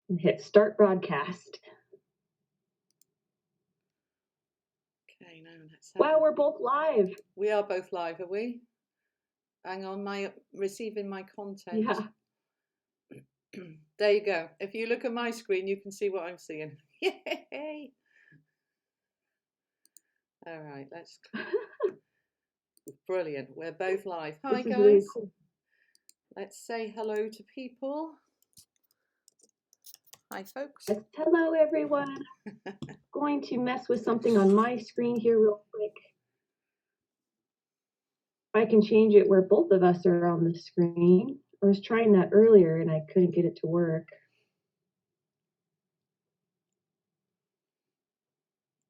And hit start broadcast. Okay, now let's have Wow, we're both live. We are both live, are we? Hang on, receiving my content. Yeah. There you go. If you look at my screen, you can see what I'm seeing. Yay! All right, let's. Brilliant. We're both live. Hi, guys. Really cool. Let's say hello to people. Hi, folks. Yes, hello, everyone. Going to mess with something on my screen here real quick. I can change it where both of us are on the screen. I was trying that earlier and I couldn't get it to work.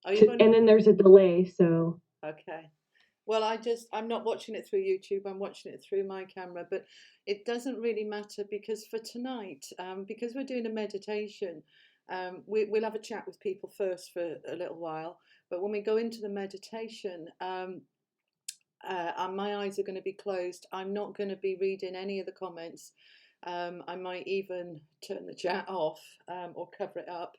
And then there's a delay, so. Okay. Well, I'm not watching it through YouTube, I'm watching it through my camera, but it doesn't really matter because for tonight, because we're doing a meditation, we'll have a chat with people first for a little while, but when we go into the meditation, and my eyes are going to be closed. I'm not going to be reading any of the comments. I might even turn the chat off or cover it up.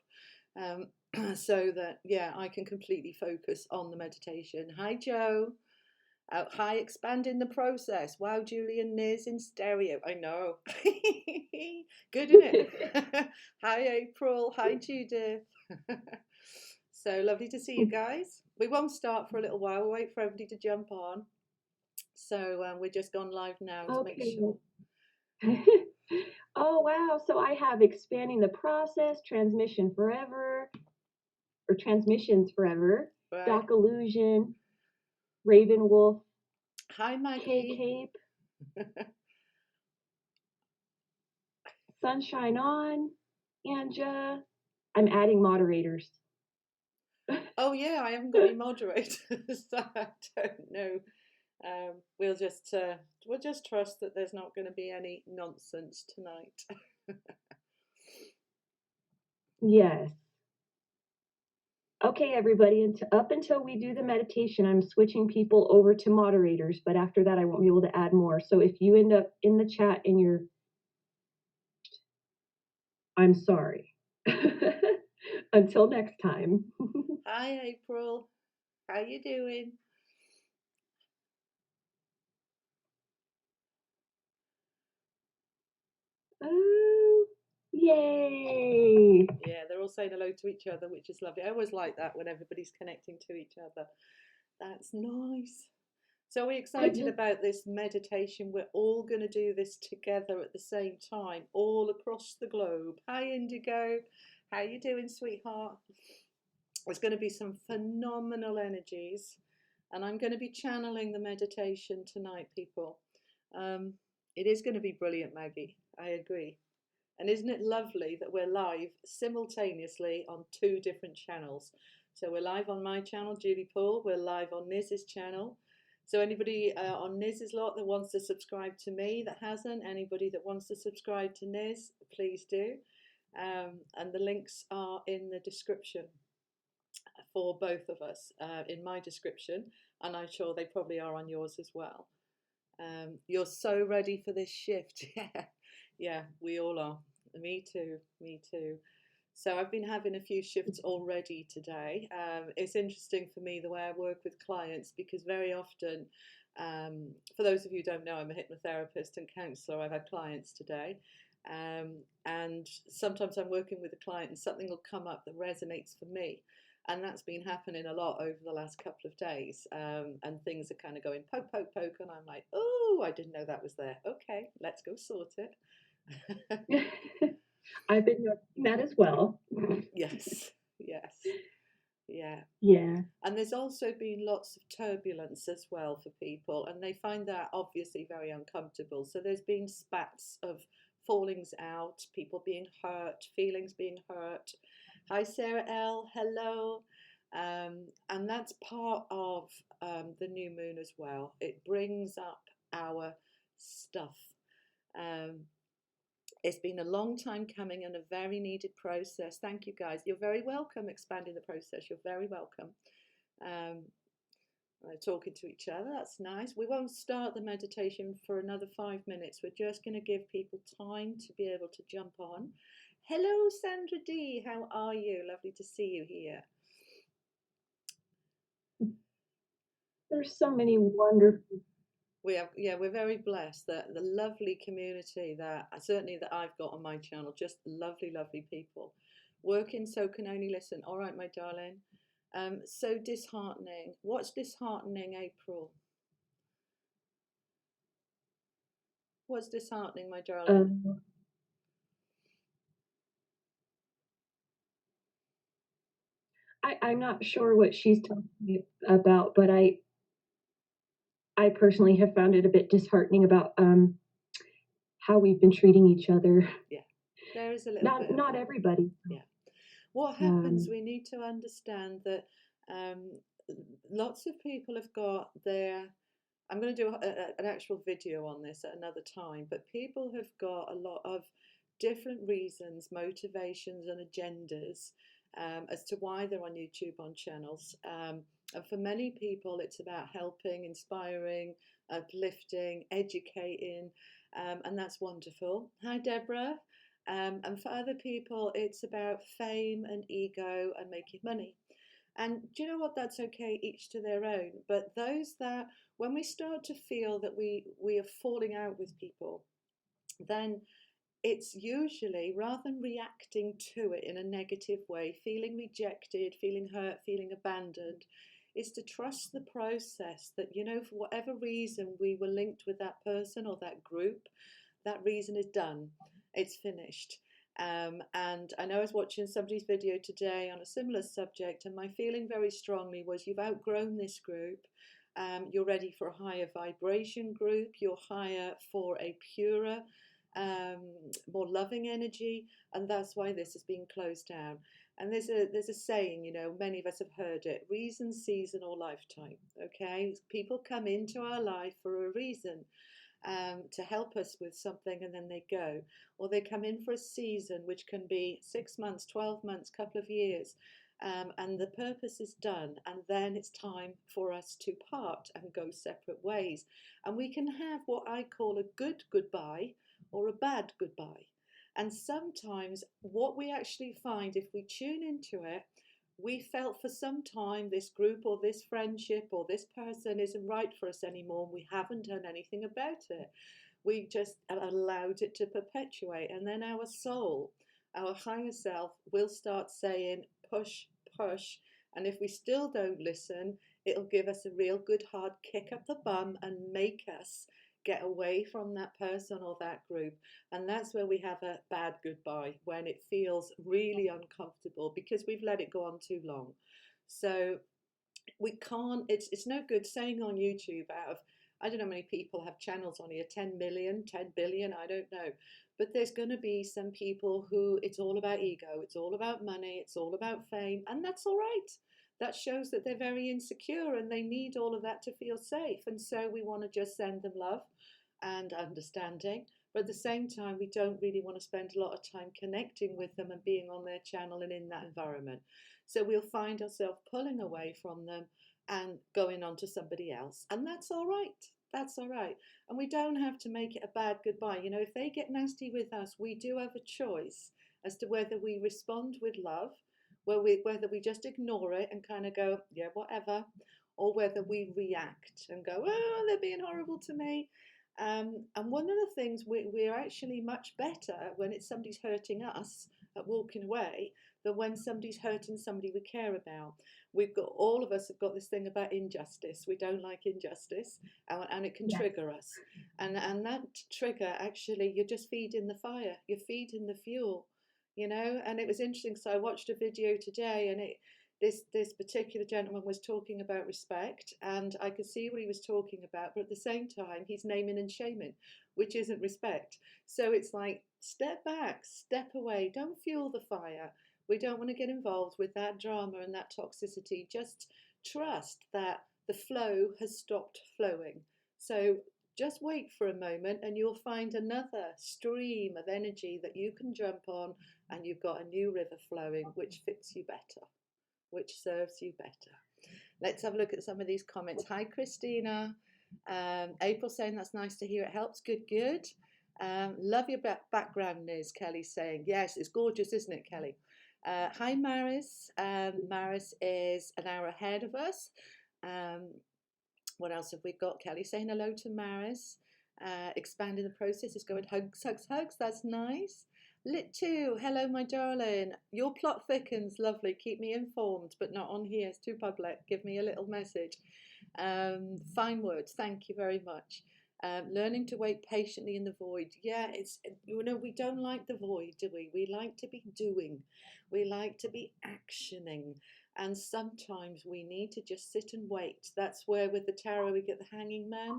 So that, yeah, I can completely focus on the meditation. Hi, Joe. Hi, expanding the process. Wow, Julie and Niz in stereo. I know. Good, isn't it? Hi, April. Hi, Judith. So lovely to see you guys. We won't start for a little while. We'll wait for everybody to jump on. So we're just gone live now to make sure. Oh, wow. So I have expanding the process, transmission forever. Or transmissions forever, right. Doc Illusion, Raven Wolf. Hi, Maggie. Cape. Sunshine on, Anja. I'm adding moderators. Oh yeah, I haven't got any moderators. I don't know. We'll just trust that there's not going to be any nonsense tonight. Yes. Okay, everybody, up until we do the meditation, I'm switching people over to moderators, but after that, I won't be able to add more. So if you end up in the chat and I'm sorry. Until next time. Hi, April. How you doing? Oh, yay. Yeah, they're all saying hello to each other, which is lovely. I always like that when everybody's connecting to each other. That's nice. So we're excited about this meditation. We're all going to do this together at the same time, all across the globe. Hi, Indigo. How you doing, sweetheart? There's going to be some phenomenal energies, and I'm going to be channeling the meditation tonight, people. It is going to be brilliant, Maggie. I agree. And isn't it lovely that we're live simultaneously on 2 different channels? So we're live on my channel, Julie Paul. We're live on NIZZ'S channel. So anybody on NIZZ'S lot that wants to subscribe to me that hasn't, anybody that wants to subscribe to NIZZ, please do. And the links are in the description for both of us, in my description, and I'm sure they probably are on yours as well. You're so ready for this shift. Yeah, we all are. Me too, me too. So I've been having a few shifts already today. It's interesting for me the way I work with clients, because very often, for those of you who don't know, I'm a hypnotherapist and counsellor. I've had clients today. And sometimes I'm working with a client and something will come up that resonates for me. And that's been happening a lot over the last couple of days. And things are kind of going poke, poke, poke. And I'm like, oh, I didn't know that was there. Okay, let's go sort it. I've been noticing that as well. Yes, yes. Yeah. Yeah. And there's also been lots of turbulence as well for people, and they find that obviously very uncomfortable. So there's been spats of fallings out, people being hurt, feelings being hurt. Hi, Sarah L. Hello. And that's part of the new moon as well. It brings up our stuff. It's been a long time coming and a very needed process. Thank you, guys. You're very welcome, expanding the process. You're very welcome. Talking to each other, that's nice. We won't start the meditation for another 5 minutes. We're just going to give people time to be able to jump on. Hello, Sandra D. How are you? Lovely to see you here. There's so many wonderful. We're very blessed that the lovely community that certainly that I've got on my channel, just lovely, lovely people working so can only listen. All right, my darling. So disheartening. What's disheartening, April? What's disheartening, my darling? I'm not sure what she's talking about, but I personally have found it a bit disheartening about how we've been treating each other. Yeah, there is a little bit. Not everybody. Yeah. What happens? We need to understand that lots of people have got their. I'm going to do an actual video on this at another time, but people have got a lot of different reasons, motivations, and agendas as to why they're on YouTube on channels. And for many people, it's about helping, inspiring, uplifting, educating, and that's wonderful. Hi, Deborah. And for other people, it's about fame and ego and making money. And do you know what? That's okay, each to their own. But those that, when we start to feel that we are falling out with people, then it's usually, rather than reacting to it in a negative way, feeling rejected, feeling hurt, feeling abandoned, is to trust the process that, you know, for whatever reason we were linked with that person or that group, that reason is done. It's finished. And I know I was watching somebody's video today on a similar subject, and my feeling very strongly was you've outgrown this group. You're ready for a higher vibration group. You're higher for a purer, more loving energy, and that's why this is being closed down. And there's a saying, you know, many of us have heard it: reason, season, or lifetime. Okay, people come into our life for a reason. To help us with something, and then they go, or they come in for a season which can be 6 months, 12 months, couple of years, and the purpose is done, and then it's time for us to part and go separate ways. And we can have what I call a good goodbye or a bad goodbye. And sometimes what we actually find, if we tune into it, we felt for some time this group or this friendship or this person isn't right for us anymore, and we haven't done anything about it. We just allowed it to perpetuate, and then our soul, our higher self, will start saying push, push, and if we still don't listen, it'll give us a real good hard kick up the bum and make us get away from that person or that group. And that's where we have a bad goodbye, when it feels really uncomfortable because we've let it go on too long. So we can't, it's no good saying on YouTube, out of, I don't know how many people have channels on here, 10 million, 10 billion, I don't know. But there's going to be some people who it's all about ego, it's all about money, it's all about fame, and that's all right. That shows that they're very insecure and they need all of that to feel safe. And so we want to just send them love and understanding. But at the same time, we don't really want to spend a lot of time connecting with them and being on their channel and in that environment. So we'll find ourselves pulling away from them and going on to somebody else. And that's all right. That's all right. And we don't have to make it a bad goodbye. You know, if they get nasty with us, we do have a choice as to whether we respond with love, whether we just ignore it and kind of go, yeah, whatever, or whether we react and go, oh, they're being horrible to me. And one of the things we're actually much better when it's somebody's hurting us at walking away than when somebody's hurting somebody we care about. We've got, all of us have got this thing about injustice. We don't like injustice, and it can trigger us. And that trigger, actually, you're just feeding the fire. You're feeding the fuel, you know. And it was interesting, so I watched a video today, and this particular gentleman was talking about respect, and I could see what he was talking about, but at the same time he's naming and shaming, which isn't respect. So it's like, step back, step away, don't fuel the fire. We don't want to get involved with that drama and that toxicity. Just trust that the flow has stopped flowing. So just wait for a moment and you'll find another stream of energy that you can jump on, and you've got a new river flowing which fits you better, which serves you better. Let's have a look at some of these comments. Hi, Christina. April saying that's nice to hear. It helps. Good, good. Love your background, Niz, Kelly's saying. Yes, it's gorgeous, isn't it, Kelly? Hi, Maris. Maris is an hour ahead of us. What else have we got? Kelly saying hello to Maris. Expanding the process is going hugs, hugs, hugs. That's nice. Lit 2, hello, my darling. Your plot thickens. Lovely. Keep me informed, but not on here. It's too public. Give me a little message. Fine words. Thank you very much. Learning to wait patiently in the void. Yeah, it's, you know, we don't like the void, do we? We like to be doing. We like to be actioning. And sometimes we need to just sit and wait. That's where with the tarot we get the hanging man,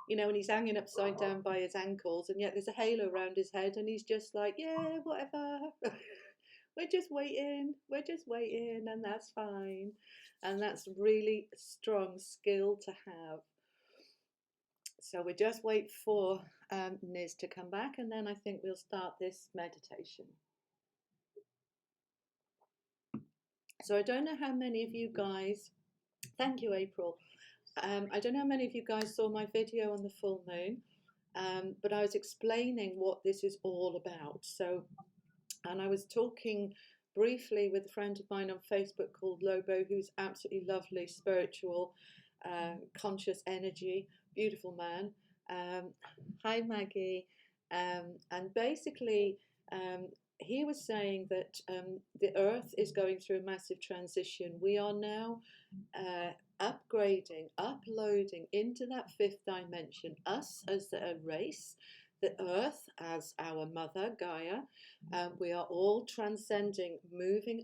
you know, and he's hanging upside down by his ankles, and yet there's a halo around his head, and he's just like, yeah, whatever. We're just waiting. We're just waiting, and that's fine. And that's really strong skill to have. So we just wait for Niz to come back, and then I think we'll start this meditation. So I don't know how many of you guys, thank you, April. I don't know how many of you guys saw my video on the full moon, but I was explaining what this is all about. So, and I was talking briefly with a friend of mine on Facebook called Lobo, who's absolutely lovely, spiritual, conscious energy, beautiful man. Hi, Maggie. And basically, he was saying that the earth is going through a massive transition. We are now upgrading, uploading into that fifth dimension, us as a race, the earth as our mother, Gaia. We are all transcending, moving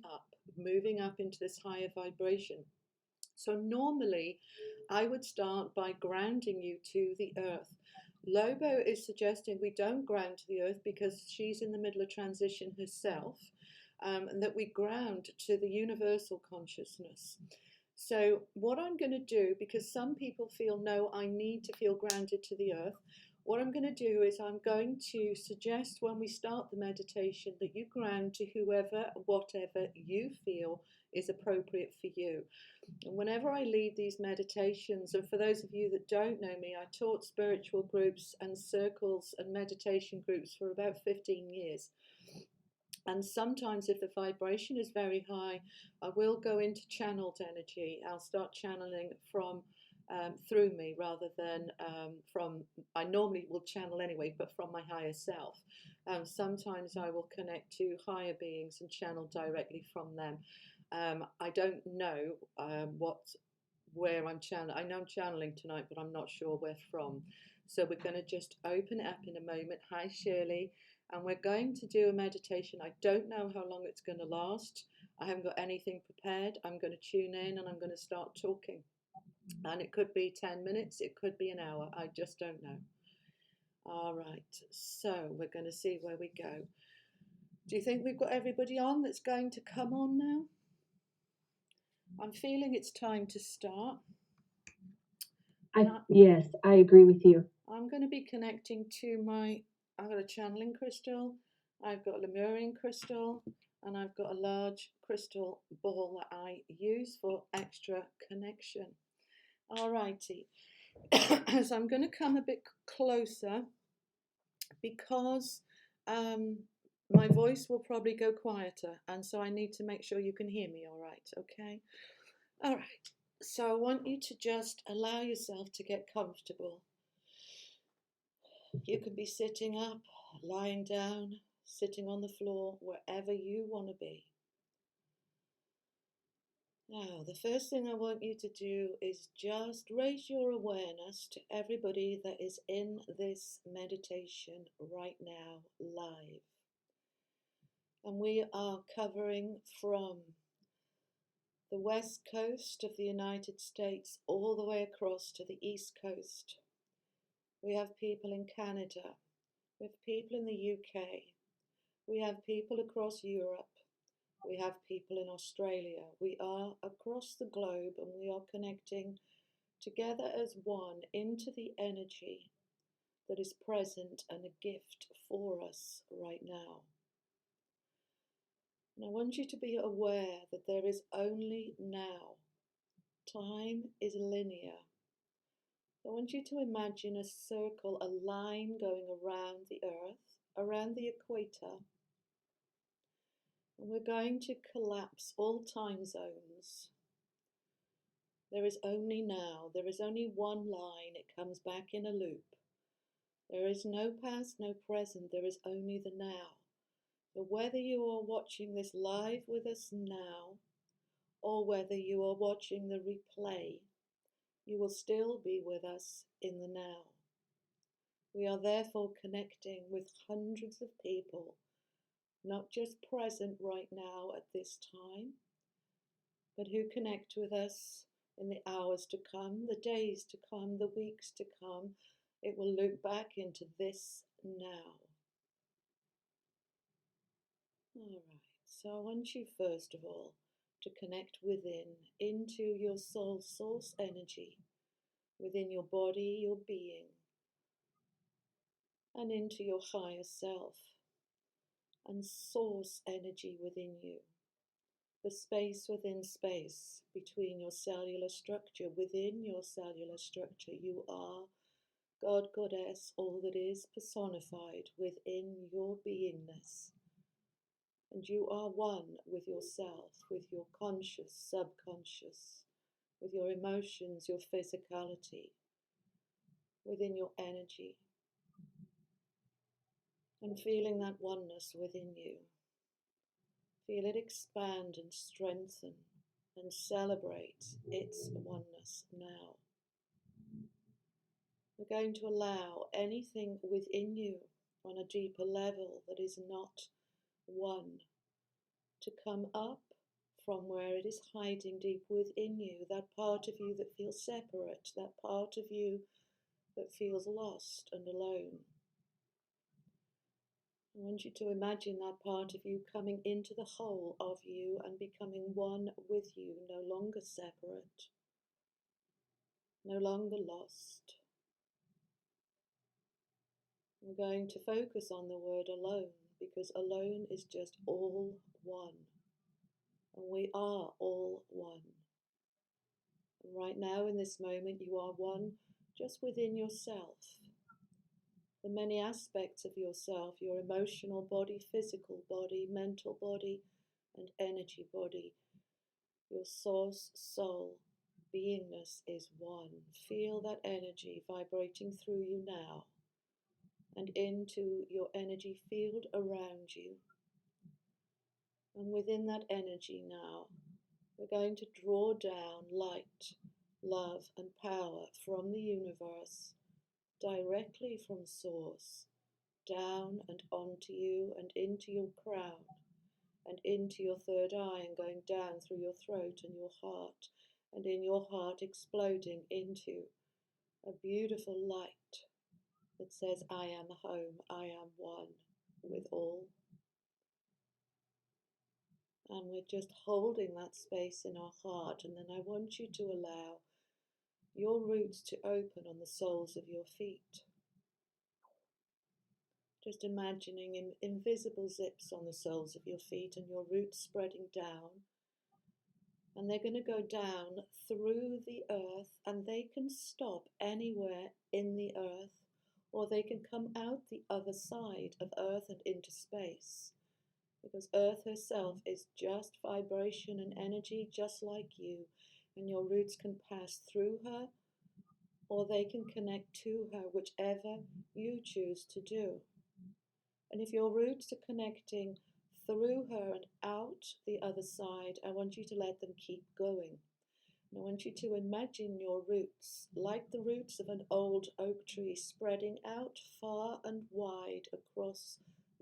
up into this higher vibration. So normally I would start by grounding you to the earth. Lobo is suggesting we don't ground to the earth because she's in the middle of transition herself, and that we ground to the universal consciousness. So what I'm going to do, because some people feel, no, I need to feel grounded to the earth, what I'm going to do is I'm going to suggest when we start the meditation that you ground to whoever, whatever you feel is appropriate for you. And whenever I lead these meditations, and for those of you that don't know me, I taught spiritual groups and circles and meditation groups for about 15 years. And sometimes if the vibration is very high, I will go into channeled energy. I'll start channeling from through me rather than from, I normally will channel anyway, but from my higher self. Sometimes I will connect to higher beings and channel directly from them. I don't know where I'm channeling. I know I'm channeling tonight, but I'm not sure where from. So we're going to just open it up in a moment. Hi, Shirley. And we're going to do a meditation. I don't know how long it's going to last. I haven't got anything prepared. I'm going to tune in and I'm going to start talking. And it could be 10 minutes. It could be an hour. I just don't know. All right. So we're going to see where we go. Do you think we've got everybody on that's going to come on now? I'm feeling it's time to start. Yes, I agree with you. I'm going to be connecting to I've got a channeling crystal, I've got a Lemurian crystal, and I've got a large crystal ball that I use for extra connection. All righty. So I'm going to come a bit closer because my voice will probably go quieter, and so I need to make sure you can hear me all right, okay? All right. So I want you to just allow yourself to get comfortable. You can be sitting up, lying down, sitting on the floor, wherever you want to be. Now, the first thing I want you to do is just raise your awareness to everybody that is in this meditation right now, live. And we are covering from the west coast of the United States all the way across to the east coast. We have people in Canada, we have people in the UK, we have people across Europe, we have people in Australia. We are across the globe and we are connecting together as one into the energy that is present and a gift for us right now. And I want you to be aware that there is only now. Time is linear. I want you to imagine a circle, a line going around the earth, around the equator. And we're going to collapse all time zones. There is only now. There is only one line. It comes back in a loop. There is no past, no present. There is only the now. So whether you are watching this live with us now, or whether you are watching the replay, you will still be with us in the now. We are therefore connecting with hundreds of people, not just present right now at this time, but who connect with us in the hours to come, the days to come, the weeks to come. It will loop back into this now. All right, so I want you first of all to connect within, into your soul source energy, within your body, your being, and into your higher self and source energy within you. The space within space, between your cellular structure, within your cellular structure, you are God, Goddess, all that is personified within your beingness. And you are one with yourself, with your conscious, subconscious, with your emotions, your physicality, within your energy. And feeling that oneness within you. Feel it expand and strengthen and celebrate its oneness now. We're going to allow anything within you on a deeper level that is not one to come up from where it is hiding deep within you, that part of you that feels separate, that part of you that feels lost and alone. I want you to imagine that part of you coming into the whole of you and becoming one with you, no longer separate, no longer lost. We're going to focus on the word alone, because alone is just all one. And we are all one. And right now in this moment you are one just within yourself. The many aspects of yourself, your emotional body, physical body, mental body, and energy body. Your source, soul, beingness is one. Feel that energy vibrating through you now and into your energy field around you. And within that energy now, we're going to draw down light, love, and power from the universe, directly from source, down and onto you and into your crown and into your third eye, and going down through your throat and your heart, and in your heart exploding into a beautiful light that says, I am home, I am one with all. And we're just holding that space in our heart, and then I want you to allow your roots to open on the soles of your feet. Just imagining invisible zips on the soles of your feet and your roots spreading down. And they're going to go down through the earth, and they can stop anywhere in the earth, or they can come out the other side of earth and into space. Because earth herself is just vibration and energy, just like you. And your roots can pass through her, or they can connect to her, whichever you choose to do. And if your roots are connecting through her and out the other side, I want you to let them keep going. And I want you to imagine your roots like the roots of an old oak tree, spreading out far and wide across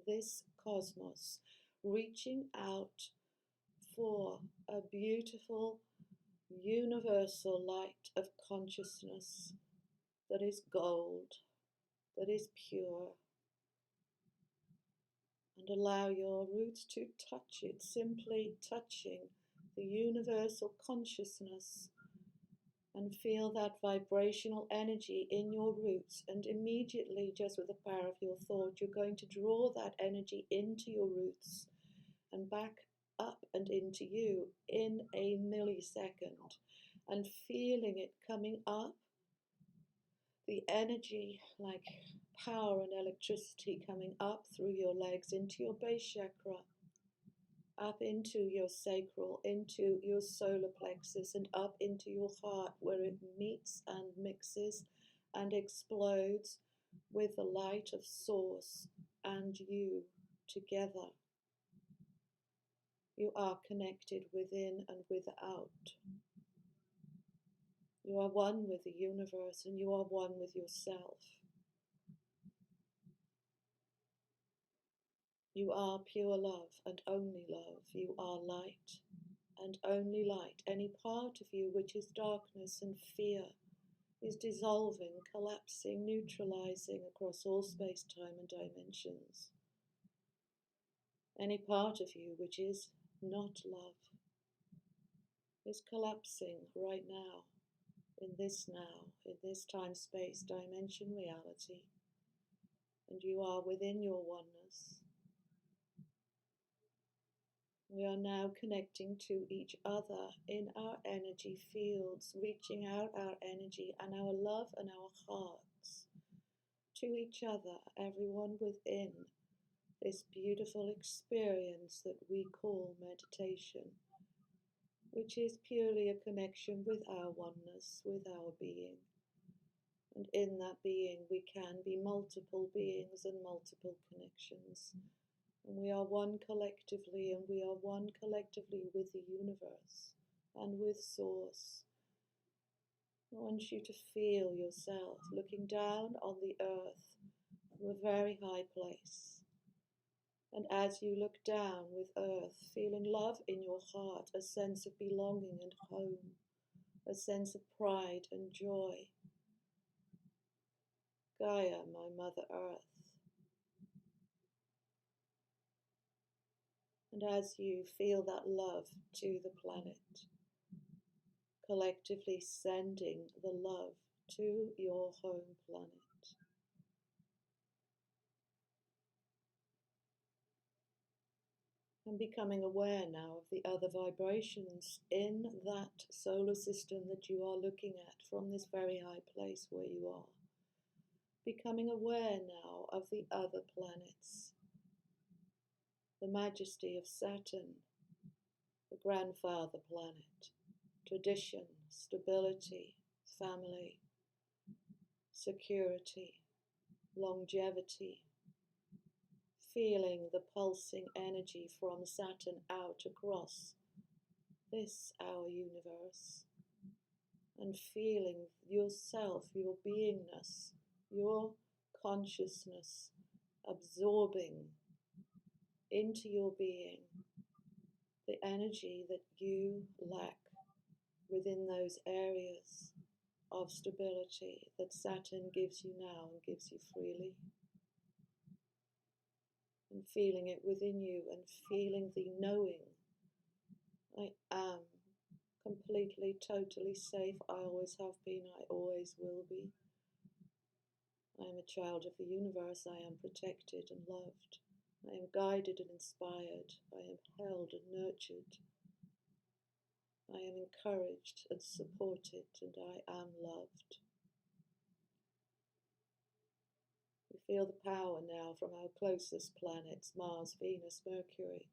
this cosmos, reaching out for a beautiful universal light of consciousness that is gold, that is pure. And allow your roots to touch it, simply touching the universal consciousness, and feel that vibrational energy in your roots. And immediately, just with the power of your thought, you're going to draw that energy into your roots and back up and into you in a millisecond, and feeling it coming up the energy like power and electricity coming up through your legs into your base chakra, up into your sacral, into your solar plexus, and up into your heart, where it meets and mixes and explodes with the light of Source and you together. You are connected within and without. You are one with the universe, and you are one with yourself. You are pure love and only love. You are light and only light. Any part of you which is darkness and fear is dissolving, collapsing, neutralizing across all space, time and dimensions. Any part of you which is not love is collapsing right now, in this time, space, dimension, reality. And you are within your oneness. We are now connecting to each other in our energy fields, reaching out our energy and our love and our hearts to each other, everyone within this beautiful experience that we call meditation, which is purely a connection with our oneness, with our being. And in that being we can be multiple beings and multiple connections. And we are one collectively, and we are one collectively with the universe and with Source. I want you to feel yourself looking down on the earth from a very high place. And as you look down with earth, feeling love in your heart, a sense of belonging and home, a sense of pride and joy. Gaia, my Mother Earth. And as you feel that love to the planet, collectively sending the love to your home planet. And becoming aware now of the other vibrations in that solar system that you are looking at from this very high place where you are. Becoming aware now of the other planets. The majesty of Saturn, the grandfather planet, tradition, stability, family, security, longevity, feeling the pulsing energy from Saturn out across this, our universe, and feeling yourself, your beingness, your consciousness absorbing into your being the energy that you lack within those areas of stability that Saturn gives you now and gives you freely. And feeling it within you and feeling the knowing, I am completely, totally safe. I always have been, I always will be. I am a child of the universe. I am protected and loved. I am guided and inspired. I am held and nurtured. I am encouraged and supported, and I am loved. We feel the power now from our closest planets, Mars, Venus, Mercury.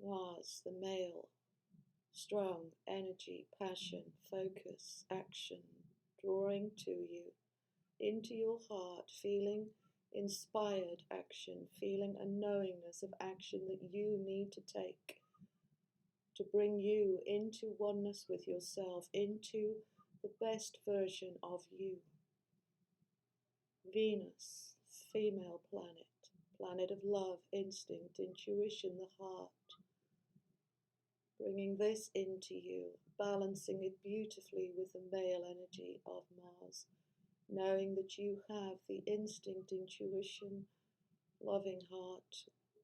Mars, the male, strong energy, passion, focus, action, drawing to you, into your heart, feeling inspired action, feeling a knowingness of action that you need to take to bring you into oneness with yourself, into the best version of you. Venus, female planet, planet of love, instinct, intuition, the heart. Bringing this into you, balancing it beautifully with the male energy of Mars, knowing that you have the instinct, intuition, loving heart,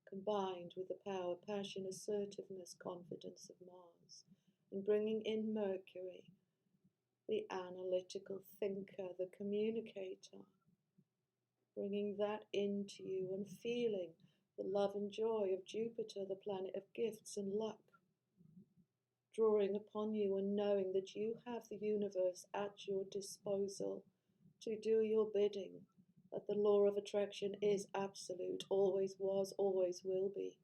combined with the power, passion, assertiveness, confidence of Mars, and bringing in Mercury, the analytical thinker, the communicator, bringing that into you and feeling the love and joy of Jupiter, the planet of gifts and luck, drawing upon you and knowing that you have the universe at your disposal to do your bidding, that the law of attraction is absolute, always was, always will be.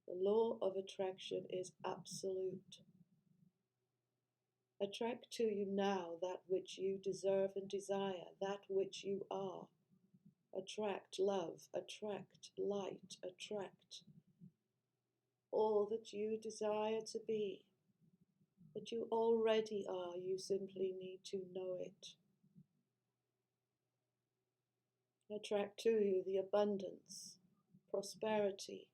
The law of attraction is absolute. Attract to you now that which you deserve and desire, that which you are. Attract love, attract light, attract all that you desire to be, that you already are. You simply need to know it. Attract to you the abundance, prosperity,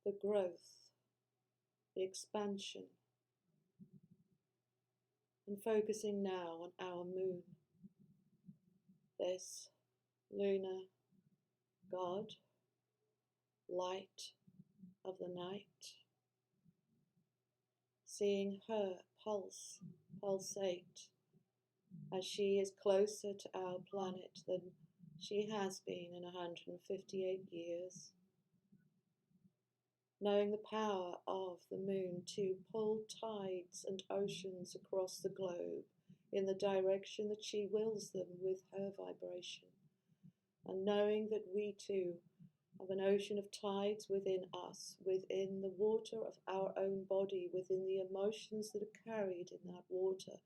the growth, the expansion. And focusing now on our moon, this lunar god, light of the night, seeing her pulsate as she is closer to our planet than she has been in 158 years, knowing the power of the moon to pull tides and oceans across the globe in the direction that she wills them with her vibration, and knowing that we too have an ocean of tides within us, within the water of our own body, within the emotions that are carried in that water,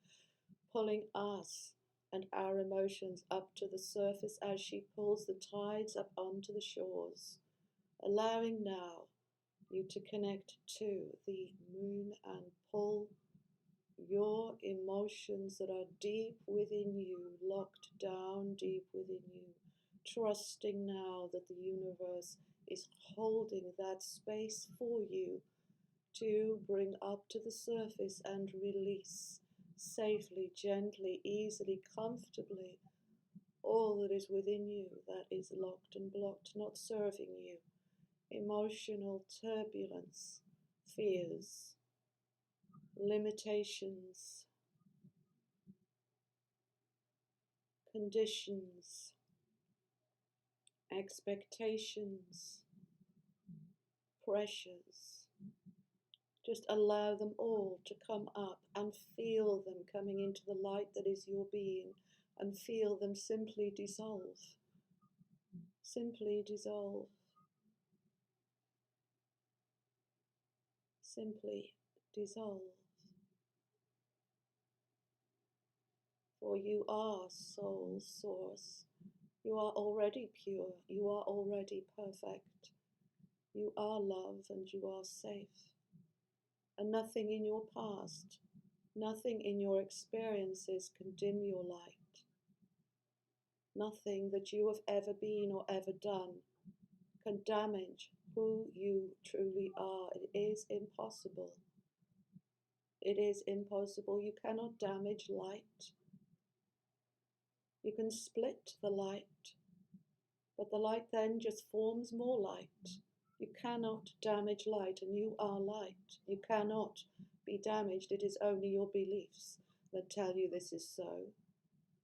pulling us and our emotions up to the surface as she pulls the tides up onto the shores, allowing now you to connect to the moon and pull your emotions that are deep within you, locked down deep within you, trusting now that the universe is holding that space for you to bring up to the surface and release safely, gently, easily, comfortably all that is within you that is locked and blocked, not serving you. Emotional turbulence, fears, limitations, conditions, expectations, pressures. Just allow them all to come up and feel them coming into the light that is your being, and feel them simply dissolve. Simply dissolve. Simply dissolve. For you are soul source. You are already pure. You are already perfect. You are love and you are safe. And nothing in your past, nothing in your experiences can dim your light. Nothing that you have ever been or ever done can damage who you truly are. It is impossible. It is impossible. You cannot damage light. You can split the light, but the light then just forms more light. You cannot damage light, and you are light. You cannot be damaged. It is only your beliefs that tell you this is so.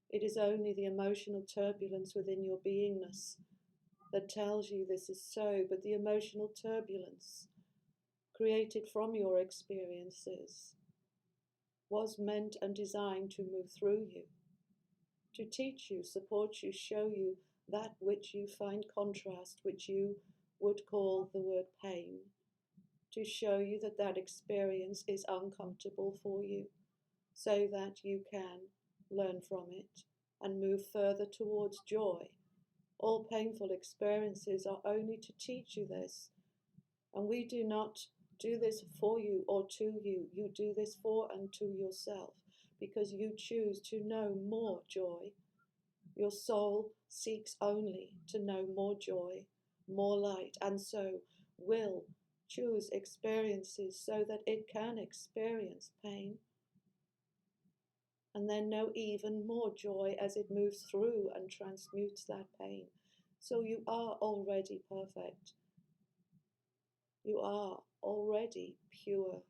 It is only the emotional turbulence within your beingness that tells you this is so, but the emotional turbulence created from your experiences was meant and designed to move through you, to teach you, support you, show you that which you find contrast, which you would call the word pain, to show you that that experience is uncomfortable for you, so that you can learn from it and move further towards joy. All painful experiences are only to teach you this, and we do not do this for you or to you. You do this for and to yourself, because you choose to know more joy. Your soul seeks only to know more joy, more light, and so will choose experiences so that it can experience pain and then know even more joy as it moves through and transmutes that pain. So you are already perfect. You are already pure.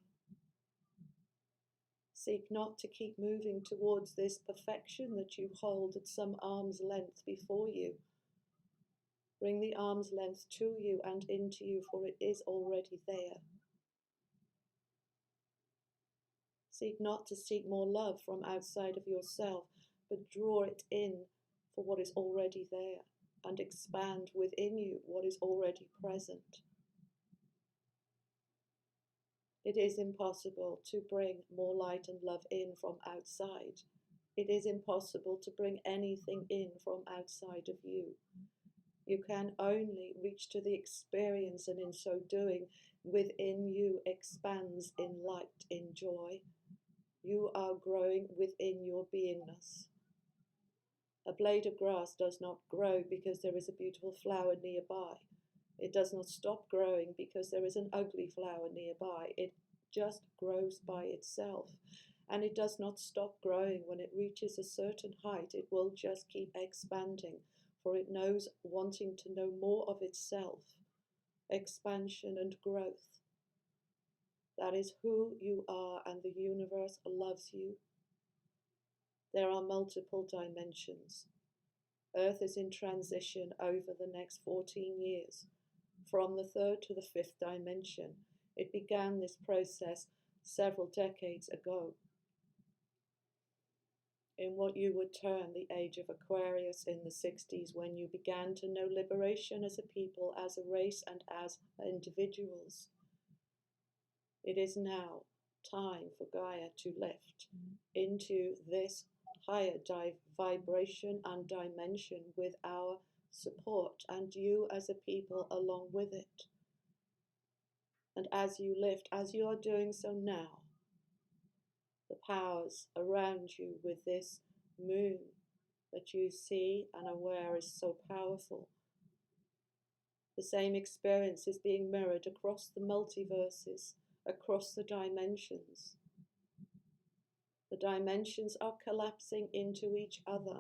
Seek not to keep moving towards this perfection that you hold at some arm's length before you. Bring the arm's length to you and into you, for it is already there. Seek not to seek more love from outside of yourself, but draw it in for what is already there and expand within you what is already present. It is impossible to bring more light and love in from outside. It is impossible to bring anything in from outside of you. You can only reach to the experience, and in so doing, within you expands in light, in joy. You are growing within your beingness. A blade of grass does not grow because there is a beautiful flower nearby. It does not stop growing because there is an ugly flower nearby. It just grows by itself. And it does not stop growing when it reaches a certain height. It will just keep expanding, for it knows wanting to know more of itself. Expansion and growth. That is who you are, and the universe loves you. There are multiple dimensions. Earth is in transition over the next 14 years, from the third to the fifth dimension. It began this process several decades ago, in what you would term the age of Aquarius in the 60s, when you began to know liberation as a people, as a race, and as individuals. It is now time for Gaia to lift into this higher vibration and dimension with our support, and you as a people along with it. And as you lift, as you are doing so now, the powers around you with this moon that you see and are aware is so powerful. The same experience is being mirrored across the multiverses, across the dimensions. The dimensions are collapsing into each other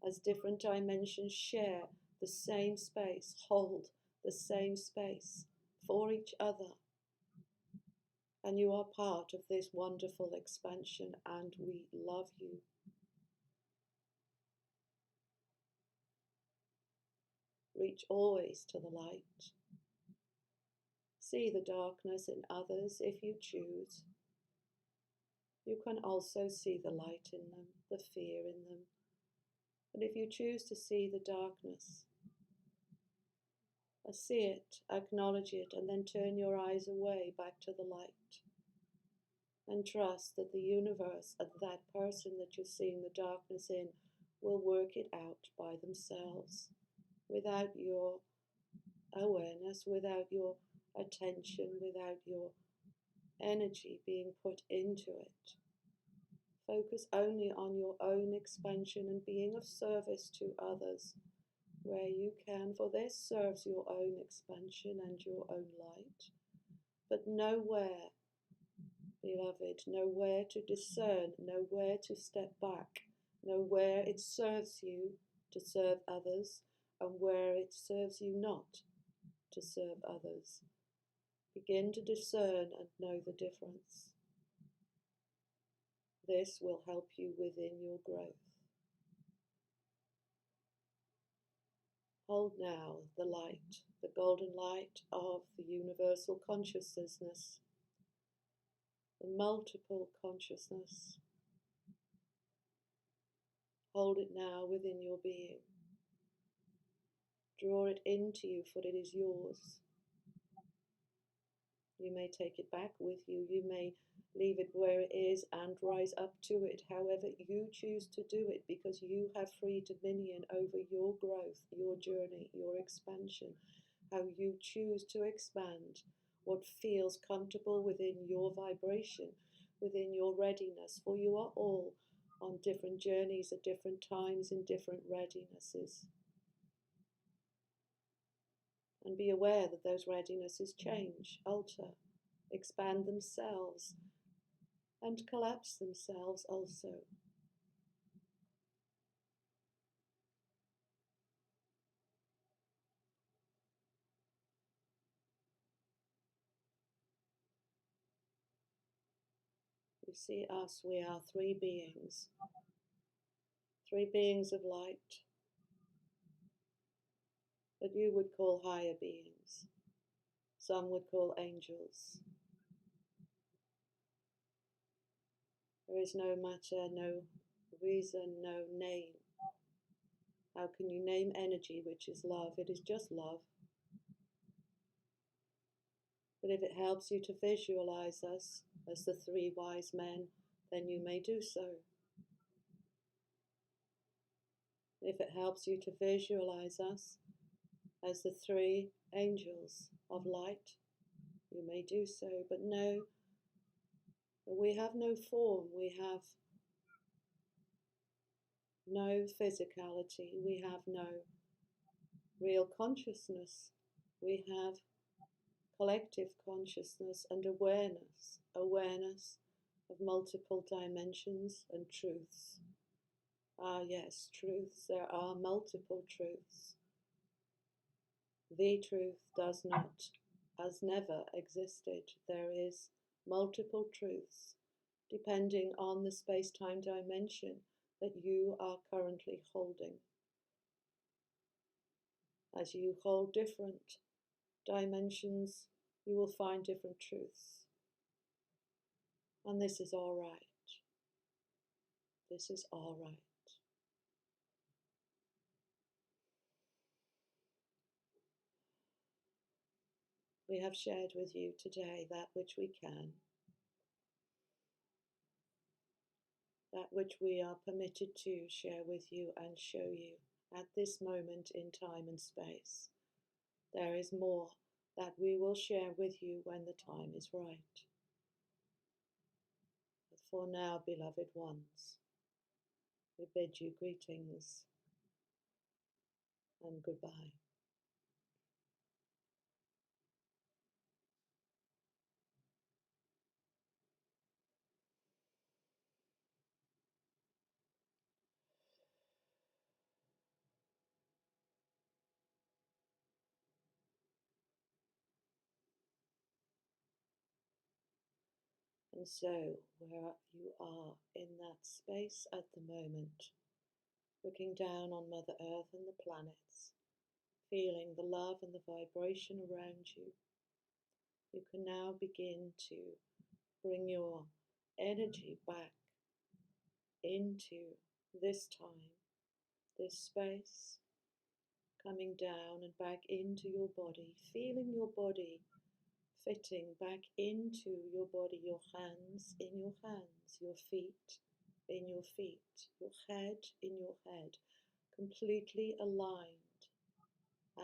as different dimensions share the same space, hold the same space for each other. And you are part of this wonderful expansion, and we love you. Reach always to the light. See the darkness in others if you choose. You can also see the light in them, the fear in them. And if you choose to see the darkness, see it, acknowledge it, and then turn your eyes away back to the light. And trust that the universe and that person that you're seeing the darkness in will work it out by themselves, without your awareness, without your attention, without your energy being put into it. Focus only on your own expansion and being of service to others where you can, for this serves your own expansion and your own light. But nowhere, beloved, nowhere to discern, nowhere to step back, nowhere it serves you to serve others, and where it serves you not to serve others. Begin to discern and know the difference. This will help you within your growth. Hold now the light, the golden light of the universal consciousness, the multiple consciousness. Hold it now within your being. Draw it into you, for it is yours. You may take it back with you. You may leave it where it is and rise up to it, however you choose to do it, because you have free dominion over your growth, your journey, your expansion, how you choose to expand, what feels comfortable within your vibration, within your readiness, for you are all on different journeys at different times in different readinesses. And be aware that those readinesses change, alter, expand themselves, and collapse themselves also. You see us, we are three beings of light that you would call higher beings. Some would call angels. There is no matter, no reason, no name. How can you name energy, which is love? It is just love. But if it helps you to visualize us as the three wise men, then you may do so. If it helps you to visualize us as the three angels of light, you may do so. But know that we have no form, we have no physicality, we have no real consciousness. We have collective consciousness and awareness of multiple dimensions and truths. Ah yes, truths, there are multiple truths. The truth does not, has never existed. There is multiple truths depending on the space-time dimension that you are currently holding. As you hold different dimensions, you will find different truths. And this is all right. This is all right. We have shared with you today that which we can, that which we are permitted to share with you and show you at this moment in time and space. There is more that we will share with you when the time is right. But for now, beloved ones, we bid you greetings and goodbye. And so, where you are in that space at the moment, looking down on Mother Earth and the planets, feeling the love and the vibration around you, you can now begin to bring your energy back into this time, this space, coming down and back into your body, feeling your body fitting back into your body, your hands in your hands, your feet in your feet, your head in your head, completely aligned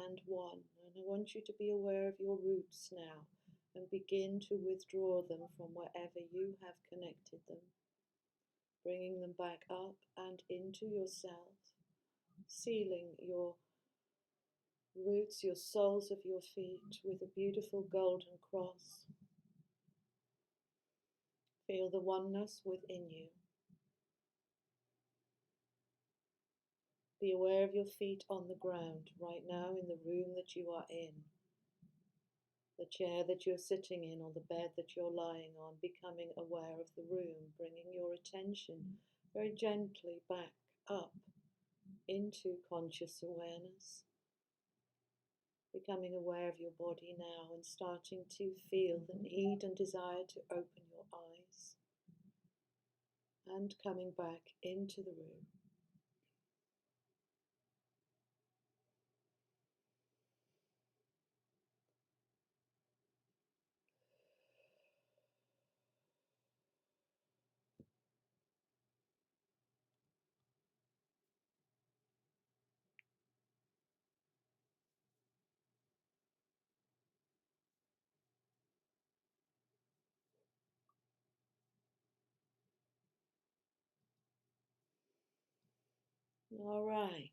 and one. And I want you to be aware of your roots now and begin to withdraw them from wherever you have connected them, bringing them back up and into yourself, sealing your roots, your soles of your feet with a beautiful golden cross. Feel the oneness within you. Be aware of your feet on the ground right now in the room that you are in, the chair that you're sitting in or the bed that you're lying on, becoming aware of the room, bringing your attention very gently back up into conscious awareness, becoming aware of your body now and starting to feel the need and desire to open your eyes and coming back into the room. All right.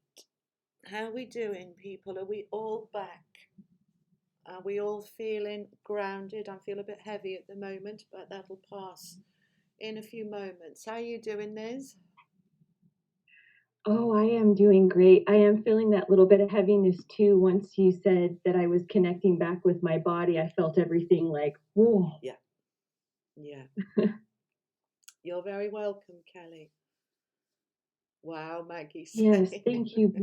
How are we doing, people? Are we all back? Are we all feeling grounded? I feel a bit heavy at the moment, but that'll pass in a few moments. How are you doing, Niz? Oh, I am doing great. I am feeling that little bit of heaviness too. Once you said that I was connecting back with my body, I felt everything like, whoa. Yeah. You're very welcome, Kelly. Wow, Maggie. Yes, thank you.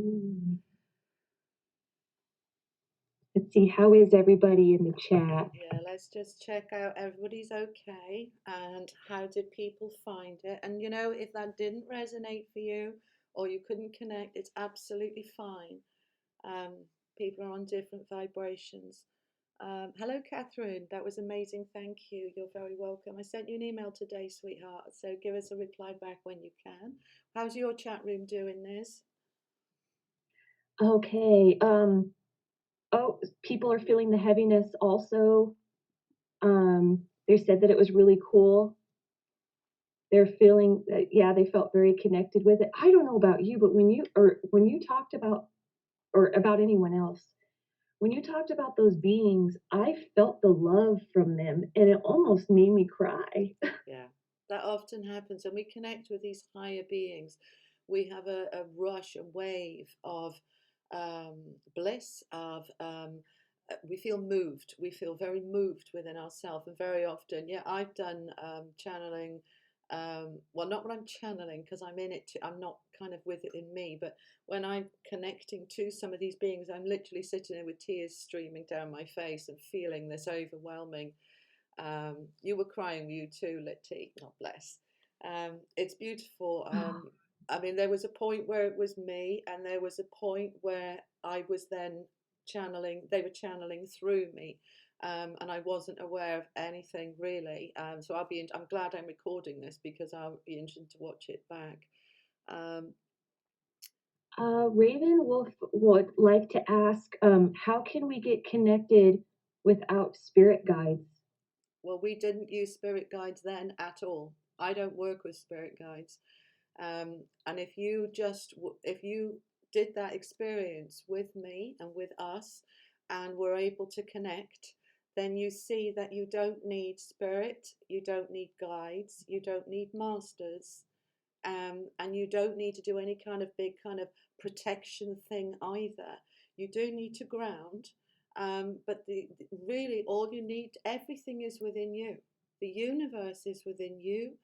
Let's see, how is everybody in the chat? Yeah, let's just check out everybody's okay and how did people find it. And you know, if that didn't resonate for you or you couldn't connect, it's absolutely fine. People are on different vibrations. Hello, Catherine. That was amazing. Thank you. You're very welcome. I sent you an email today, sweetheart. So give us a reply back when you can. How's your chat room doing, Liz? Okay. Oh, people are feeling the heaviness also. They said that it was really cool. They're feeling that, yeah, they felt very connected with it. I don't know about you, but when you talked about, or about anyone else, when you talked about those beings, I felt the love from them, and it almost made me cry. Yeah, that often happens. When we connect with these higher beings, we have a rush, a wave of bliss, of we feel moved. We feel very moved within ourselves. And very often, yeah, I've done channeling. Well, not when I'm channeling because I'm in it. I'm not kind of with it in me. But when I'm connecting to some of these beings, I'm literally sitting there with tears streaming down my face and feeling this overwhelming. You were crying, you too, Letty. God bless. It's beautiful. I mean, there was a point where it was me, and there was a point where I was then channeling. They were channeling through me, and I wasn't aware of anything really. So I'm glad I'm recording this because I'll be interested to watch it back. Raven Wolf would like to ask, how can we get connected without spirit guides? Well, we didn't use spirit guides then at all. I don't work with spirit guides. And if you did that experience with me and with us and were able to connect, then you see that you don't need spirit, you don't need guides, you don't need masters, and you don't need to do any kind of big kind of protection thing either. You do need to ground, but really all you need, everything is within you. The universe is within you.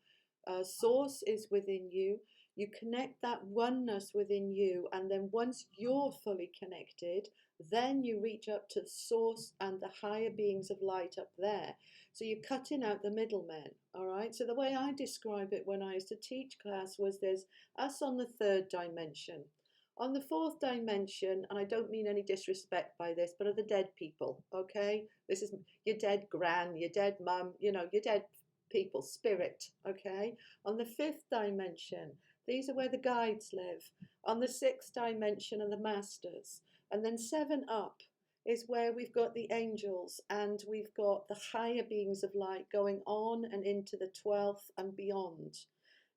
Source is within you. You connect that oneness within you, and then once you're fully connected, then you reach up to the source and the higher beings of light up there. So you're cutting out the middlemen, all right? So the way I describe it when I used to teach class was there's us on the third dimension. On the fourth dimension, and I don't mean any disrespect by this, but are the dead people, okay? This is your dead gran, your dead mum, you know, your dead people, spirit, okay? On the fifth dimension, these are where the guides live. On the sixth dimension are the masters. And then 7 up is where we've got the angels and we've got the higher beings of light going on and into the 12th and beyond.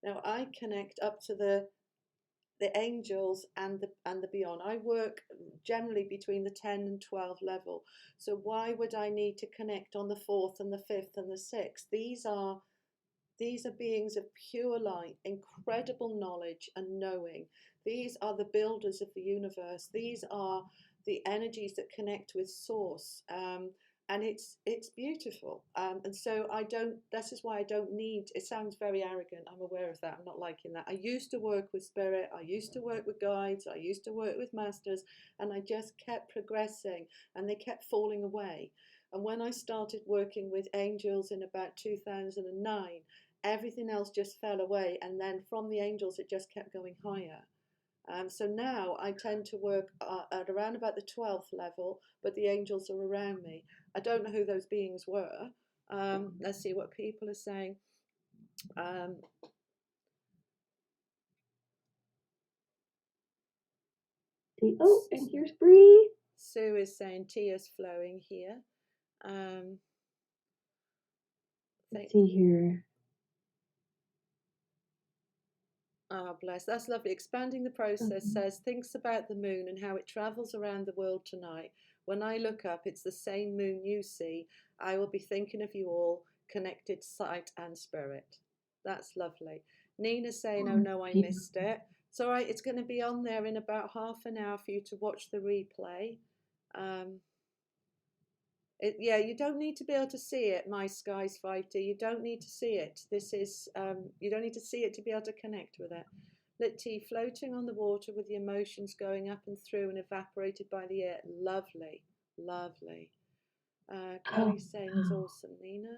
Now I connect up to the angels and the beyond. I work generally between the 10 and 12 level. So why would I need to connect on the 4th and the 5th and the 6th? These are beings of pure light, incredible knowledge and knowing. These are the builders of the universe. These are the energies that connect with source. And it's beautiful. And so this is why I don't need, it sounds very arrogant, I'm aware of that, I'm not liking that. I used to work with spirit, I used to work with guides, I used to work with masters, and I just kept progressing and they kept falling away. And when I started working with angels in about 2009, everything else just fell away, and then from the angels it just kept going higher. So now I tend to work at around about the 12th level, but the angels are around me. I don't know who those beings were. Let's see what people are saying. Oh, and here's Bree. Sue is saying tears flowing here. Let's see here. Oh, bless. That's lovely. Expanding the process says, thinks about the moon and how it travels around the world tonight. When I look up, it's the same moon you see. I will be thinking of you all, connected sight and spirit. That's lovely. Nina's saying, oh no, I missed it. It's all right. It's going to be on there in about half an hour for you to watch the replay. Yeah, you don't need to be able to see it, My Skies 5D. You don't need to see it. This is, you don't need to see it to be able to connect with it. Lit tea floating on the water with the emotions going up and through and evaporated by the air. Lovely, Lovely. Oh, Kelly's saying was awesome, Nina.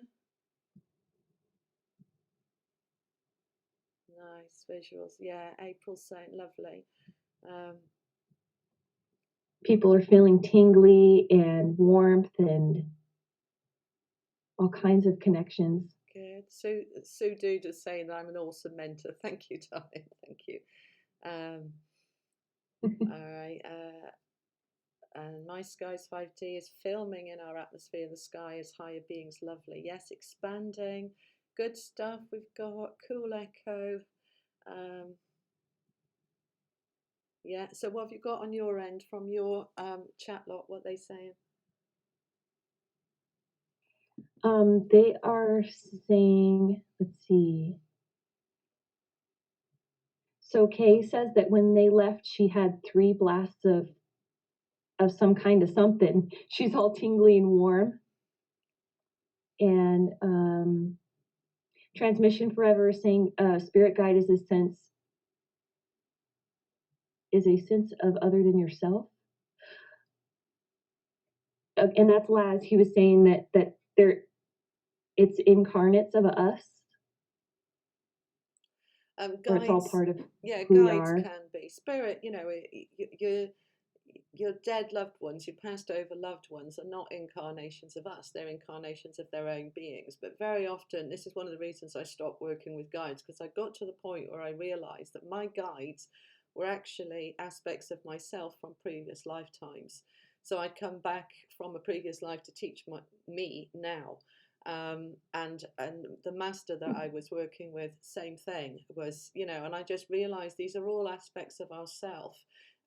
Nice visuals. Yeah, April's saying lovely. People are feeling tingly and warmth and all kinds of connections. Good. Sue Dude is saying that I'm an awesome mentor. Thank you, darling. Thank you. All right. And My Skies 5D is filming in our atmosphere. The sky is higher beings. Lovely. Yes, expanding. Good stuff. We've got cool echo. Yeah. So what have you got on your end from your chat lot? What are they saying? They are saying, let's see. So Kay says that when they left, she had 3 blasts of some kind of something. She's all tingly and warm. And Transmission Forever is saying spirit guide is a sense of other than yourself. And that's Laz. He was saying that it's incarnates of us. Guides, or it's all part of guides we are. can be spirit. You know, your dead loved ones, your passed over loved ones, are not incarnations of us. They're incarnations of their own beings. But very often, this is one of the reasons I stopped working with guides, because I got to the point where I realized that my guides were actually aspects of myself from previous lifetimes. So I'd come back from a previous life to teach me now. And the master that I was working with, same thing, was, and I just realized these are all aspects of ourself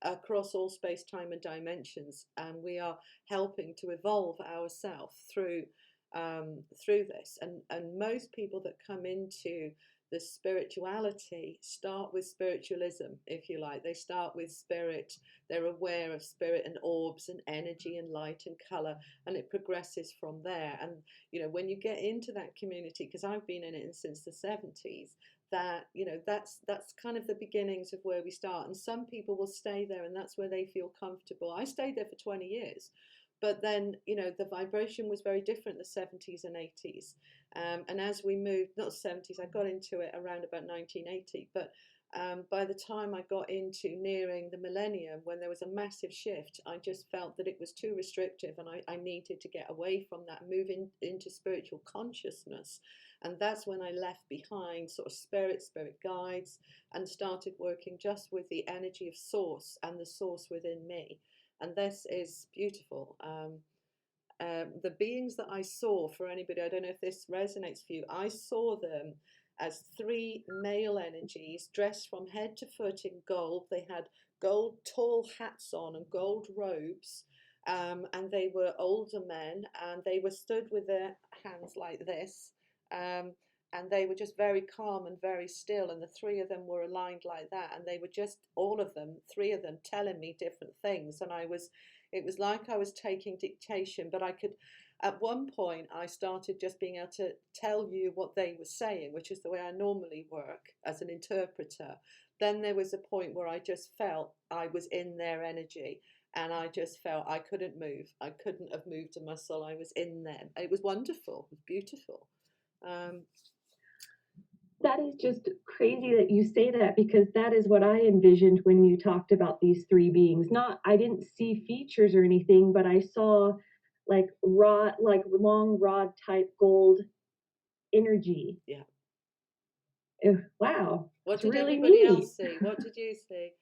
across all space, time, and dimensions, and we are helping to evolve ourselves through this. And most people that come into the spirituality start with spiritualism, if you like. They start with spirit. They're aware of spirit and orbs and energy and light and color, and it progresses from there. And when you get into that community, because I've been in it since the 70s, that that's kind of the beginnings of where we start. And some people will stay there, and that's where they feel comfortable. I stayed there for 20 years, but then the vibration was very different in the 70s and 80s. And as we moved, not 70s, I got into it around about 1980, but by the time I got into nearing the millennium, when there was a massive shift, I just felt that it was too restrictive, and I needed to get away from that, move into spiritual consciousness. And that's when I left behind sort of spirit guides, and started working just with the energy of source and the source within me. And this is beautiful. The beings that I saw, for anybody, I don't know if this resonates for you, I saw them as 3 male energies dressed from head to foot in gold. They had gold tall hats on and gold robes, and they were older men, and they were stood with their hands like this, and they were just very calm and very still, and the 3 of them were aligned like that, and they were just, all of them, 3 of them, telling me different things. And it was like I was taking dictation, but I could, at one point, I started just being able to tell you what they were saying, which is the way I normally work as an interpreter. Then there was a point where I just felt I was in their energy, and I just felt I couldn't move. I couldn't have moved a muscle. I was in them. It was wonderful. It was beautiful. That is just crazy that you say that, because that is what I envisioned when you talked about these 3 beings. I didn't see features or anything, but I saw like long rod type gold energy. Yeah. Wow. What did really everybody neat. else see? What did you see?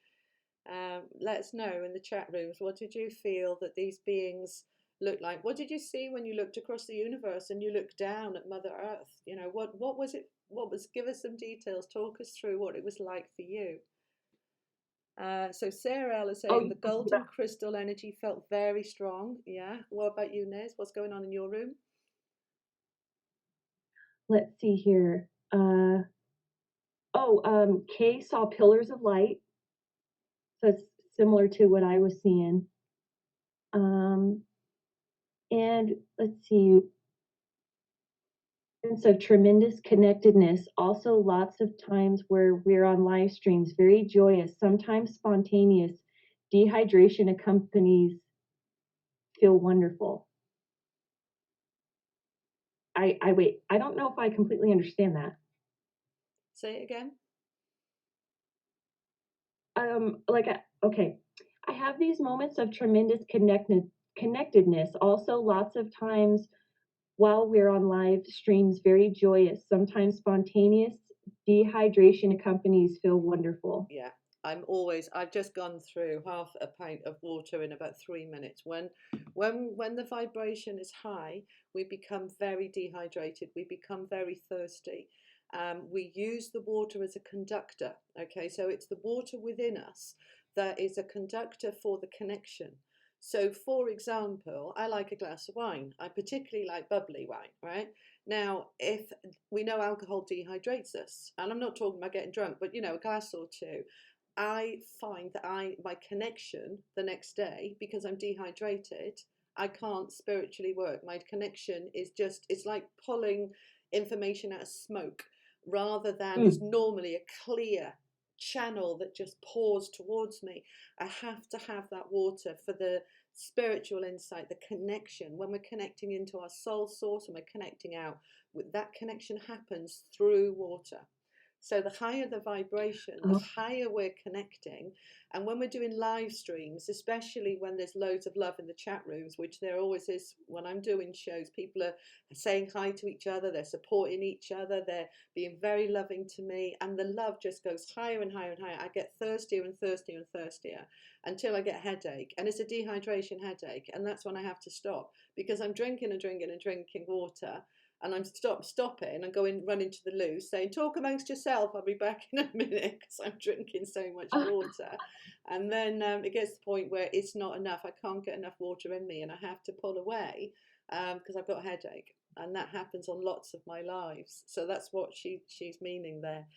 Let us know in the chat rooms. What did you feel that these beings looked like? What did you see when you looked across the universe and you looked down at Mother Earth? What was it? Give us some details. Talk us through what it was like for you. So Sarah L is saying the golden crystal energy felt very strong. Yeah. What about you, Niz? What's going on in your room? Let's see here. Kay saw pillars of light. So it's similar to what I was seeing. And let's see. Sense of tremendous connectedness. Also, lots of times where we're on live streams, very joyous, sometimes spontaneous. Dehydration accompanies feel wonderful. I wait. I don't know if I completely understand that. Say it again. Okay, I have these moments of tremendous connectedness. Also, lots of times while we're on live streams, very joyous, sometimes spontaneous. Dehydration accompanies feel wonderful. Yeah, I've just gone through half a pint of water in about 3 minutes. When the vibration is high, we become very dehydrated. We become very thirsty. We use the water as a conductor. Okay, so it's the water within us that is a conductor for the connection. So, for example, I like a glass of wine. I particularly like bubbly wine, right? Now, if we know alcohol dehydrates us, and I'm not talking about getting drunk, but a glass or two, I find that my connection the next day, because I'm dehydrated, I can't spiritually work. My connection is it's like pulling information out of smoke, rather than it's normally a clear channel that just pours towards me. I have to have that water for the spiritual insight, the connection. When we're connecting into our soul source and we're connecting out, that connection happens through water. So the higher the vibration, the higher we're connecting. And when we're doing live streams, especially when there's loads of love in the chat rooms, which there always is when I'm doing shows, people are saying hi to each other, they're supporting each other, they're being very loving to me, and the love just goes higher and higher and higher. I get thirstier and thirstier and thirstier until I get a headache, and it's a dehydration headache, and that's when I have to stop, because I'm drinking and drinking and drinking water. And I'm stopping and going run into the loo, saying, "Talk amongst yourself. I'll be back in a minute," because I'm drinking so much water. And then it gets to the point where it's not enough. I can't get enough water in me, and I have to pull away because I've got a headache. And that happens on lots of my lives. So that's what she's meaning there.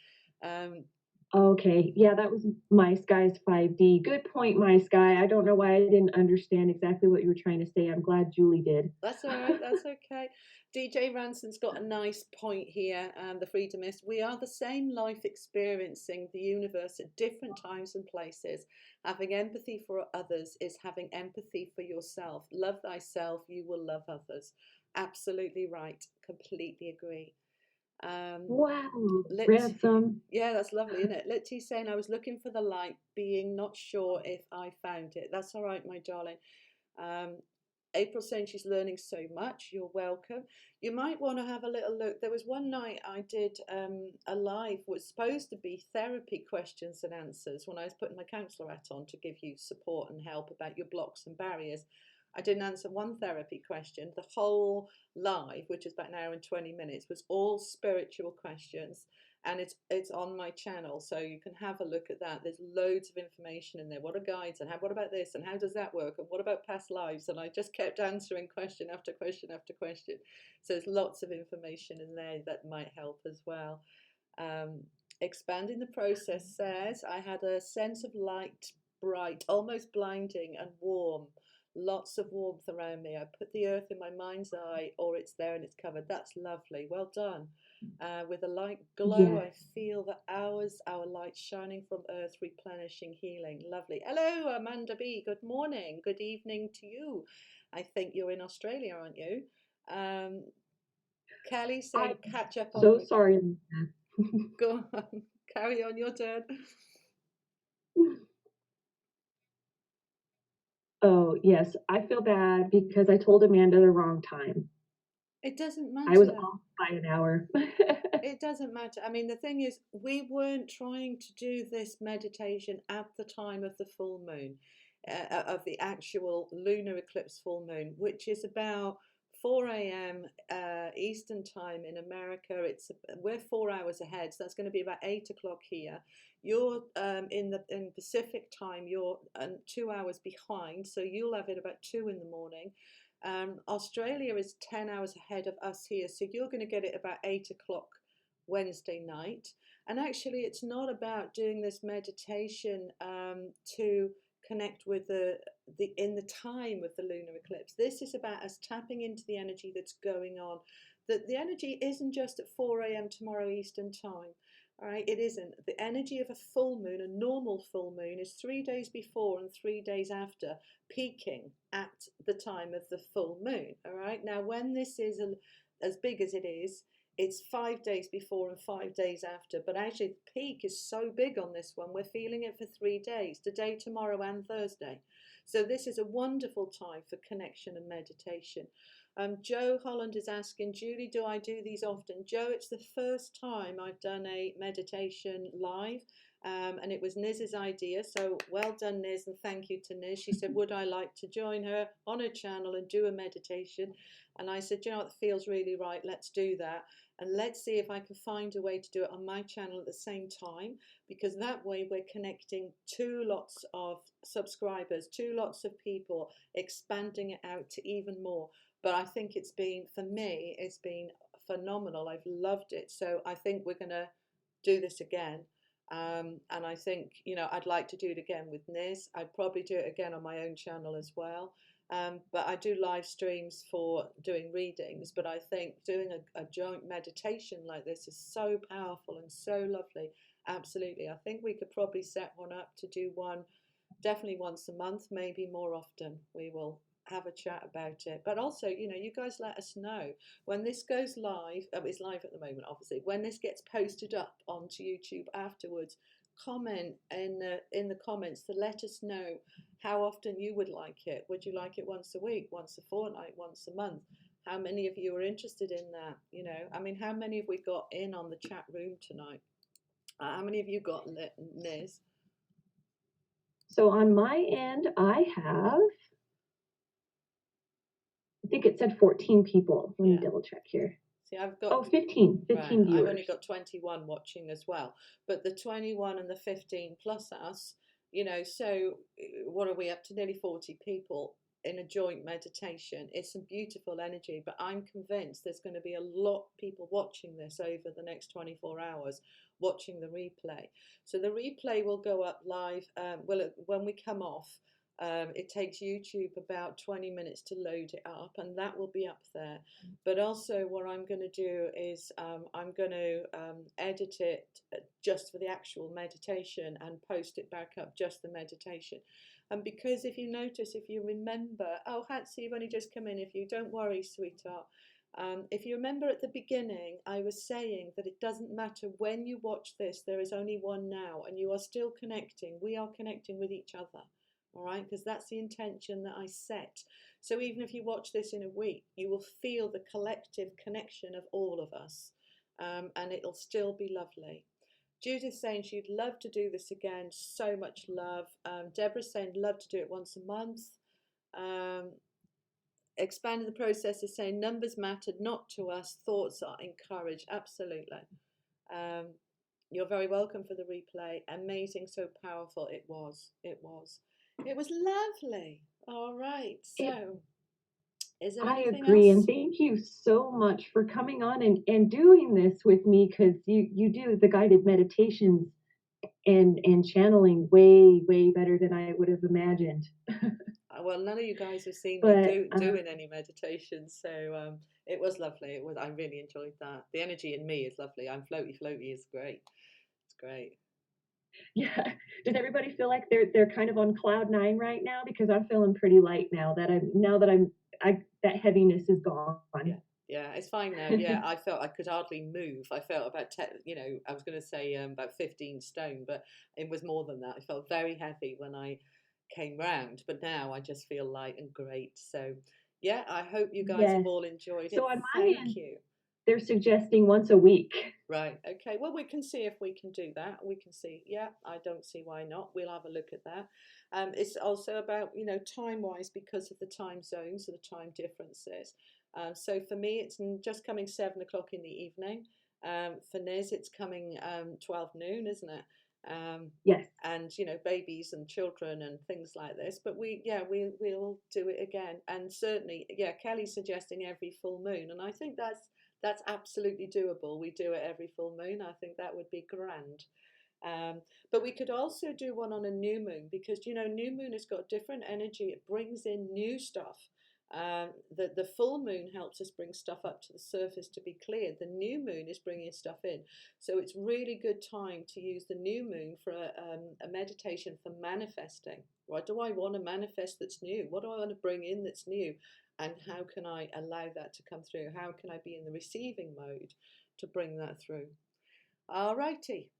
Okay, yeah, that was My Sky's 5D. Good point, My Sky. I don't know why I didn't understand exactly what you were trying to say. I'm glad Julie did. That's all right. That's okay. DJ Ranson's got a nice point here. The Freedomist. We are the same life experiencing the universe at different times and places. Having empathy for others is having empathy for yourself. Love thyself, you will love others. Absolutely right. Completely agree. Wow, Let's, Ransom. yeah, that's lovely, isn't it? Letty's saying, I was looking for the light, being not sure if I found it. That's all right, my darling. April saying she's learning so much. You're welcome. You might want to have a little look. There was one night I did a live, was supposed to be therapy questions and answers, when I was putting my counsellor hat on to give you support and help about your blocks and barriers. I didn't answer one therapy question. The whole live, which is about an hour and 20 minutes, was all spiritual questions. And it's on my channel, so you can have a look at that. There's loads of information in there. What are guides, and what about this, and how does that work, and what about past lives? And I just kept answering question after question after question. So there's lots of information in there that might help as well. Expanding the process says, I had a sense of light, bright, almost blinding and warm. Lots of warmth around me. I put the earth in my mind's eye, or it's there and it's covered. That's lovely. Well done. With a light glow, I feel that our light shining from earth, replenishing, healing. Lovely. Hello, Amanda B. Good morning. Good evening to you. I think you're in Australia, aren't you? Kelly saying, catch up on. So sorry. Go on. Carry on your turn. Oh, yes. I feel bad because I told Amanda the wrong time. It doesn't matter. I was off by an hour. It doesn't matter. I mean, the thing is, we weren't trying to do this meditation at the time of the full moon, of the actual lunar eclipse full moon, which is about 4 a.m. Eastern time in America. We're 4 hours ahead, so that's going to be about 8 o'clock here. You're in Pacific time. You're 2 hours behind, so you'll have it about 2 in the morning. Australia is 10 hours ahead of us here, so you're going to get it about 8 o'clock Wednesday night. And actually, it's not about doing this meditation to connect with in the time of the lunar eclipse. This is about us tapping into the energy that's going on. That the energy isn't just at 4 a.m. tomorrow Eastern time. All right, it isn't. The energy of a full moon, a normal full moon, is 3 days before and 3 days after, peaking at the time of the full moon. All right, now when this is as big as it is, it's 5 days before and 5 days after. But actually, the peak is so big on this one, we're feeling it for 3 days, today, tomorrow, and Thursday. So this is a wonderful time for connection and meditation. Joe Holland is asking, Julie, do I do these often? Joe, it's the first time I've done a meditation live, and it was NIZZ'S idea. So well done, Niz, and thank you to Niz. She said, would I like to join her on her channel and do a meditation? And I said, you know what, it feels really right. Let's do that. And let's see if I can find a way to do it on my channel at the same time, because that way we're connecting two lots of subscribers, two lots of people, expanding it out to even more. But I think it's been, for me, it's been phenomenal. I've loved it. So I think we're going to do this again. And I think, you know, I'd like to do it again with Niz. I'd probably do it again on my own channel as well. But I do live streams for doing readings. But I think doing a joint meditation like this is so powerful and so lovely. Absolutely. I think we could probably set one up to do one definitely once a month, maybe more often. We will have a chat about it. But also, you know, you guys let us know when this goes live. It's live at the moment, obviously. When this gets posted up onto YouTube afterwards, comment in the comments to let us know how often you would like it. Would you like it once a week, once a fortnight, once a month? How many of you are interested in that? You know, I mean, how many have we got in on the chat room tonight? How many of you got Niz? So on my end, I think it said 14 people. Let me double check here. See, I've got 15 right, viewers. I've only got 21 watching as well, but the 21 and the 15 plus us, you know, so what are we up to? Nearly 40 people in a joint meditation. It's some beautiful energy, but I'm convinced there's going to be a lot of people watching this over the next 24 hours, watching the replay. So the replay will go up live. When we come off, it takes YouTube about 20 minutes to load it up, and that will be up there. But also what I'm going to do is I'm going to edit it just for the actual meditation and post it back up, just the meditation. And because if you notice, if you remember, oh, Hatsy, you've only just come in. If you don't worry, sweetheart. If you remember at the beginning, I was saying that it doesn't matter when you watch this, there is only one now, and you are still connecting. We are connecting with each other. All right, because that's the intention that I set. So even if you watch this in a week, you will feel the collective connection of all of us, and it'll still be lovely. Judith saying she'd love to do this again. So much love. Deborah's saying love to do it once a month. Expanding the process is saying numbers mattered, not to us. Thoughts are encouraged. Absolutely. You're very welcome for the replay. Amazing, so powerful. It was. It was. It was lovely. All right. So, is there anything else? I agree, and thank you so much for coming on and doing this with me, because you do the guided meditations and channeling way better than I would have imagined. Well, none of you guys have seen me doing any meditations, so it was lovely. It was. I really enjoyed that. The energy in me is lovely. I'm floaty. Is great. It's great. Yeah. Does everybody feel like they're kind of on cloud 9 right now? Because I'm feeling pretty light now that that heaviness is gone. Yeah, it's fine now. Yeah, I felt I could hardly move. I felt about 10, you know, I was going to say about 15 stone, but it was more than that. I felt very heavy when I came round, but now I just feel light and great. So yeah, I hope you guys have all enjoyed it. So on my Thank end, you. They're suggesting once a week. Right. Okay. Well, we can see if we can do that. We can see. Yeah, I don't see why not. We'll have a look at that. It's also about, you know, time-wise, because of the time zones and the time differences. So for me, it's just coming 7 o'clock in the evening. For Niz, it's coming 12 noon, isn't it? Yes. And you know, babies and children and things like this. But we'll do it again. And certainly, yeah, Kelly's suggesting every full moon, and I think that's absolutely doable. We do it every full moon. I think that would be grand. But we could also do one on a new moon, because, you know, new moon has got different energy. It brings in new stuff. The full moon helps us bring stuff up to the surface to be cleared. The new moon is bringing stuff in. So it's really good time to use the new moon for a meditation for manifesting. What do I want to manifest that's new? What do I want to bring in that's new? And how can I allow that to come through? How can I be in the receiving mode to bring that through? All righty.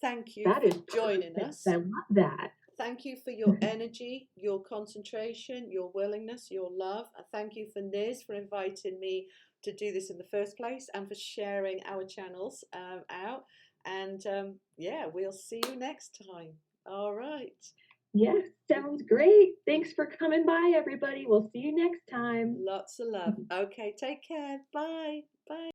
Thank you That for is joining perfect. us. I love that. Thank you for your energy, your concentration, your willingness, your love. And thank you for Niz for inviting me to do this in the first place and for sharing our channels out. And yeah, we'll see you next time. All right. Yes, sounds great. Thanks for coming by, everybody. We'll see you next time. Lots of love. Okay, take care. Bye. Bye.